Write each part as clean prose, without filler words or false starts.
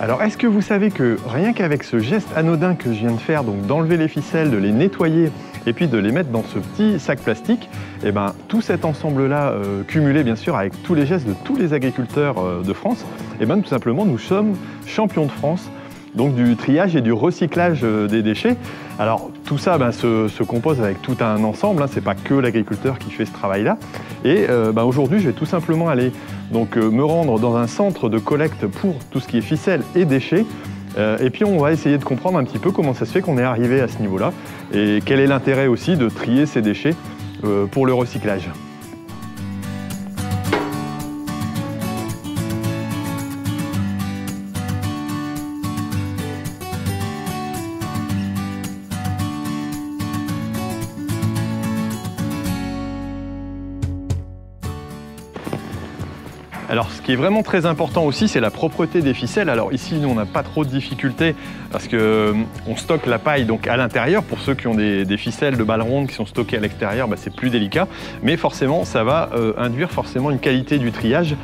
Alors, est-ce que vous savez que rien qu'avec ce geste anodin que je viens de faire, donc d'enlever les ficelles, de les nettoyer et puis de les mettre dans ce petit sac plastique, eh ben, tout cet ensemble-là, cumulé bien sûr avec tous les gestes de tous les agriculteurs de France, eh ben, tout simplement, nous sommes champions de France donc du triage et du recyclage des déchets. Alors tout ça se compose avec tout un ensemble, hein, c'est pas que l'agriculteur qui fait ce travail-là. Et aujourd'hui, je vais tout simplement aller me rendre dans un centre de collecte pour tout ce qui est ficelle et déchets. Et puis on va essayer de comprendre un petit peu comment ça se fait qu'on est arrivé à ce niveau-là et quel est l'intérêt aussi de trier ces déchets pour le recyclage. Alors ce qui est vraiment très important aussi, c'est la propreté des ficelles. Alors ici, nous, on n'a pas trop de difficultés parce qu'on stocke la paille donc à l'intérieur. Pour ceux qui ont des ficelles de balles rondes qui sont stockées à l'extérieur, c'est plus délicat. Mais forcément, ça va induire forcément une qualité du triage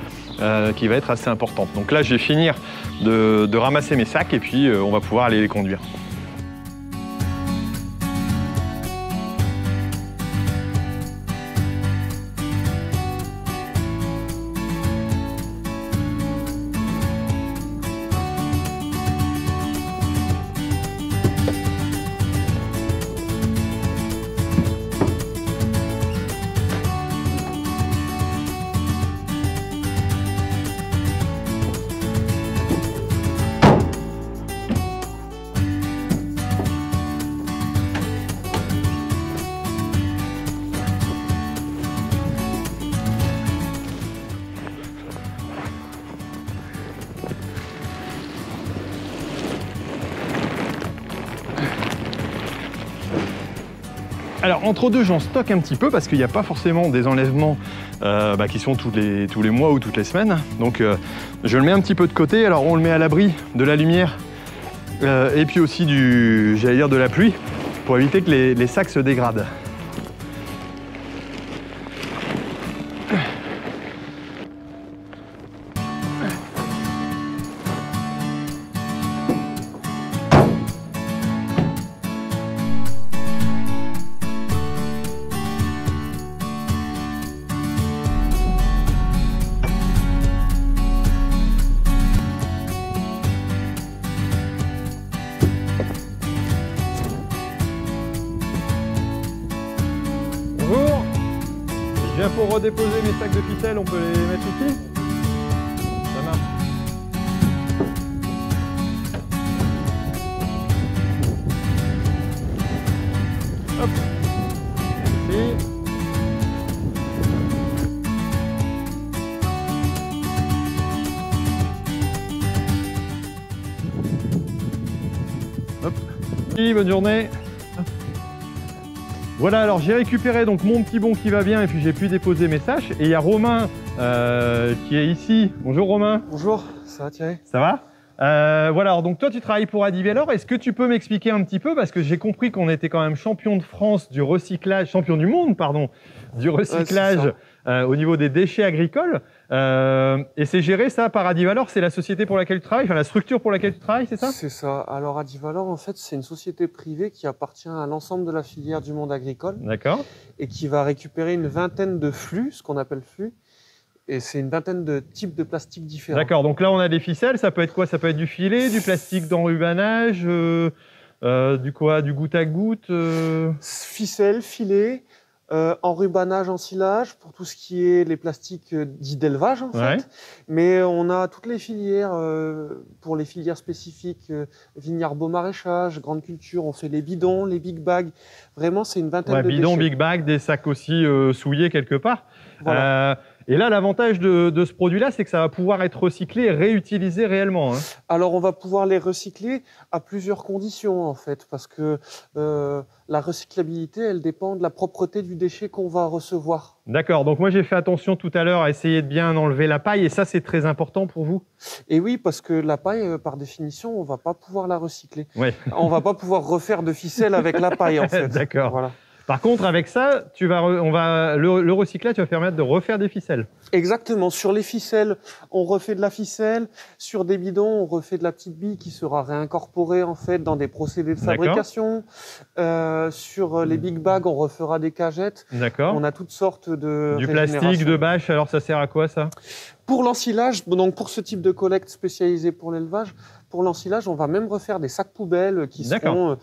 qui va être assez importante. Donc là, je vais finir de ramasser mes sacs et puis on va pouvoir aller les conduire. Alors entre deux, j'en stocke un petit peu parce qu'il n'y a pas forcément des enlèvements qui sont tous les mois ou toutes les semaines. Donc je le mets un petit peu de côté. Alors on le met à l'abri de la lumière et puis aussi de la pluie pour éviter que les sacs se dégradent. Bonjour, je viens pour redéposer mes sacs de ficelle, on peut les mettre ici? Ça marche. Hop, ici. Hop, bonne journée. Voilà, alors j'ai récupéré donc mon petit bon qui va bien et puis j'ai pu déposer mes sacs. Et il y a Romain qui est ici. Bonjour Romain. Bonjour, ça va Thierry? Ça va? Voilà, alors donc toi tu travailles pour Adivalor. Est-ce que tu peux m'expliquer un petit peu, parce que j'ai compris qu'on était quand même champion de France du recyclage, champion du monde, pardon, du recyclage au niveau des déchets agricoles. Et c'est géré ça par Adivalor, c'est la société pour laquelle tu travailles, enfin la structure pour laquelle tu travailles, c'est ça? C'est ça. Alors Adivalor, en fait, c'est une société privée qui appartient à l'ensemble de la filière du monde agricole. D'accord. Et qui va récupérer une vingtaine de flux, ce qu'on appelle flux. Et c'est une vingtaine de types de plastiques différents. D'accord, donc là on a des ficelles, ça peut être quoi? Ça peut être du filet, du plastique d'enrubanage, du goutte à goutte Ficelle, filet, enrubanage, ensilage, pour tout ce qui est les plastiques dits d'élevage en fait. Mais on a toutes les filières, pour les filières spécifiques, vignes beau maraîchage, grande culture, on fait les bidons, les big bags. Vraiment, c'est une vingtaine de bidons, déchets. big bags, des sacs aussi souillés quelque part. Voilà. Et là, l'avantage de ce produit-là, c'est que ça va pouvoir être recyclé et réutilisé réellement. Hein. Alors, on va pouvoir les recycler à plusieurs conditions, en fait, parce que la recyclabilité, elle dépend de la propreté du déchet qu'on va recevoir. D'accord. Donc, moi, j'ai fait attention tout à l'heure à essayer de bien enlever la paille, et ça, c'est très important pour vous? Et oui, parce que la paille, par définition, on va pas pouvoir la recycler. Ouais. On va pas pouvoir refaire de ficelle avec la paille, en fait. D'accord. Voilà. Par contre, avec ça, le recyclage va permettre de refaire des ficelles. Exactement. Sur les ficelles, on refait de la ficelle. Sur des bidons, on refait de la petite bille qui sera réincorporée en fait dans des procédés de fabrication. Sur les big bags, on refera des cagettes. D'accord. On a toutes sortes de du plastique, de bâche. Alors ça sert à quoi ça? Pour l'ensilage, donc pour ce type de collecte spécialisée pour l'élevage, pour l'ensilage, on va même refaire des sacs poubelles qui seront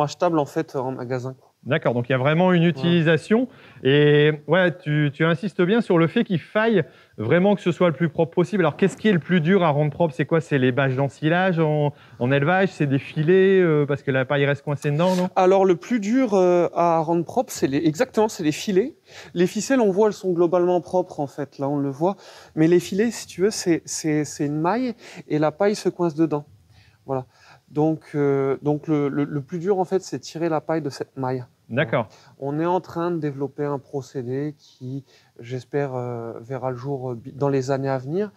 achetables en fait en magasin. D'accord, donc il y a vraiment une utilisation. Et ouais, tu insistes bien sur le fait qu'il faille vraiment que ce soit le plus propre possible. Alors qu'est-ce qui est le plus dur à rendre propre? C'est quoi? C'est les bâches d'ensilage en élevage? C'est des filets parce que la paille reste coincée dedans, non? Alors le plus dur à rendre propre, c'est les filets. Les ficelles, on voit, elles sont globalement propres en fait. Là, on le voit. Mais les filets, si tu veux, c'est une maille et la paille se coince dedans. Voilà. Donc le plus dur en fait, c'est tirer la paille de cette maille. D'accord. On est en train de développer un procédé qui, j'espère, verra le jour dans les années à venir,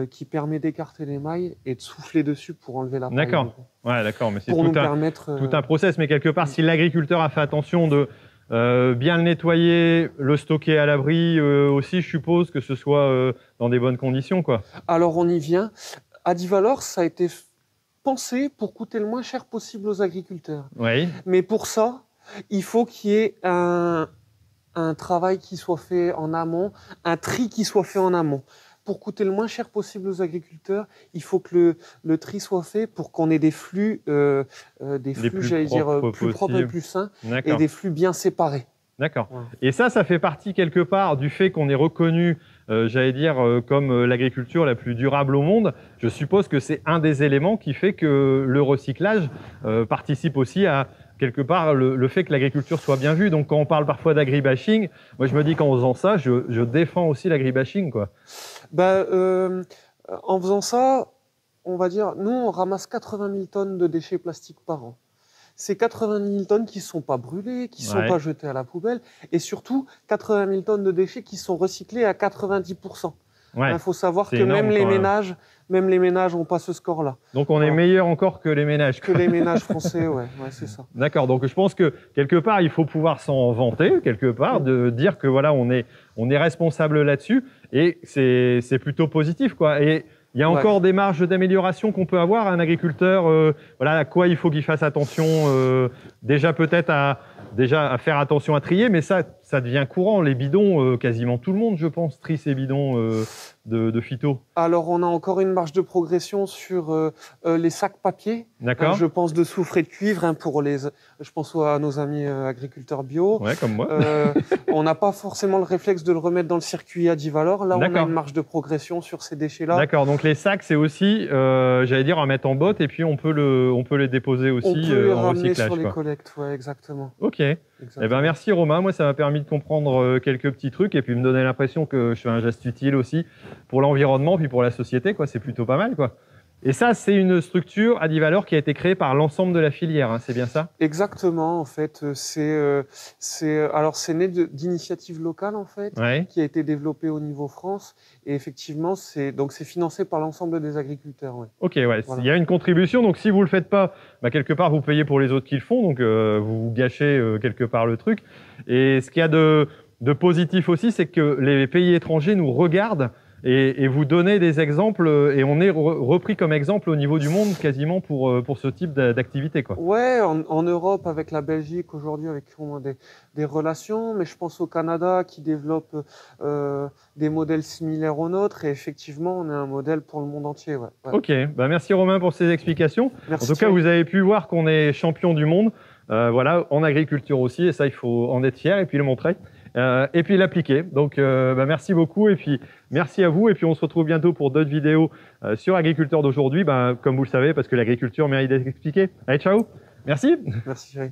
qui permet d'écarter les mailles et de souffler dessus pour enlever la paille. D'accord. Ouais, d'accord. Mais c'est tout un process. Mais quelque part, si l'agriculteur a fait attention de bien le nettoyer, le stocker à l'abri aussi, je suppose que ce soit dans des bonnes conditions, quoi. Alors on y vient. Adivalor, ça a été pensé pour coûter le moins cher possible aux agriculteurs. Oui. Mais pour ça, il faut qu'il y ait un travail qui soit fait en amont, un tri qui soit fait en amont. Pour coûter le moins cher possible aux agriculteurs, il faut que le tri soit fait pour qu'on ait des flux, j'allais dire, plus propres et plus sains, et des flux bien séparés. D'accord. Ouais. Et ça fait partie quelque part du fait qu'on est reconnu, j'allais dire, comme l'agriculture la plus durable au monde. Je suppose que c'est un des éléments qui fait que le recyclage participe aussi à quelque part le fait que l'agriculture soit bien vue. Donc quand on parle parfois d'agribashing, moi je me dis qu'en faisant ça, je défends aussi l'agribashing, quoi. En faisant ça, on va dire, nous on ramasse 80 000 tonnes de déchets plastiques par an. Ces 80 000 tonnes qui ne sont pas brûlées, qui ne sont pas jetées à la poubelle, et surtout 80 000 tonnes de déchets qui sont recyclés à 90%. Il faut savoir que même les ménages n'ont pas ce score-là. Donc on est meilleur encore que les ménages. Que les ménages français, ouais c'est ça. D'accord, donc je pense que quelque part, il faut pouvoir s'en vanter, quelque part, de dire que voilà, on est responsable là-dessus, et c'est plutôt positif, quoi. Et il y a encore des marges d'amélioration qu'on peut avoir. Un agriculteur, voilà, à quoi il faut qu'il fasse attention. Déjà peut-être à faire attention à trier, mais ça devient courant. Les bidons, quasiment tout le monde, je pense, trie ses bidons de phyto. Alors on a encore une marge de progression sur les sacs papier. D'accord. Je pense de soufre et de cuivre je pense à nos amis agriculteurs bio. Ouais, comme moi. On n'a pas forcément le réflexe de le remettre dans le circuit Adivalor. Là, on a une marge de progression sur ces déchets-là. D'accord. Donc les sacs, c'est aussi, j'allais dire, à mettre en botte et puis on peut les déposer aussi on peut les en ramener recyclage. Sur les collectes, ouais, exactement. Ok. Eh ben merci Romain. Moi, ça m'a permis de comprendre quelques petits trucs et puis me donner l'impression que je fais un geste utile aussi pour l'environnement puis pour la société, quoi. C'est plutôt pas mal, quoi. Et ça, c'est une structure Adivalor qui a été créée par l'ensemble de la filière, hein, c'est bien ça? Exactement, en fait, c'est né d'initiatives locales en fait, qui a été développée au niveau France, et effectivement, c'est financé par l'ensemble des agriculteurs. Ouais. Ok, ouais, voilà. Il y a une contribution, donc si vous le faites pas, quelque part vous payez pour les autres qui le font, donc vous gâchez quelque part le truc. Et ce qu'il y a de positif aussi, c'est que les pays étrangers nous regardent. Et vous donnez des exemples, et on est repris comme exemple au niveau du monde quasiment pour ce type d'activité, quoi. Ouais, en Europe avec la Belgique aujourd'hui, avec qui on a des relations, mais je pense au Canada qui développe des modèles similaires aux nôtres, et effectivement on est un modèle pour le monde entier. Ouais. Ok, merci Romain pour ces explications. Merci. En tout cas, vous avez pu voir qu'on est champion du monde, voilà, en agriculture aussi, et ça il faut en être fier et puis le montrer. Et puis l'appliquer. Donc merci beaucoup et puis merci à vous et puis on se retrouve bientôt pour d'autres vidéos sur Agriculteur d'aujourd'hui, comme vous le savez, parce que l'agriculture mérite d'être expliquée. Allez, ciao. Merci. Merci Chéri.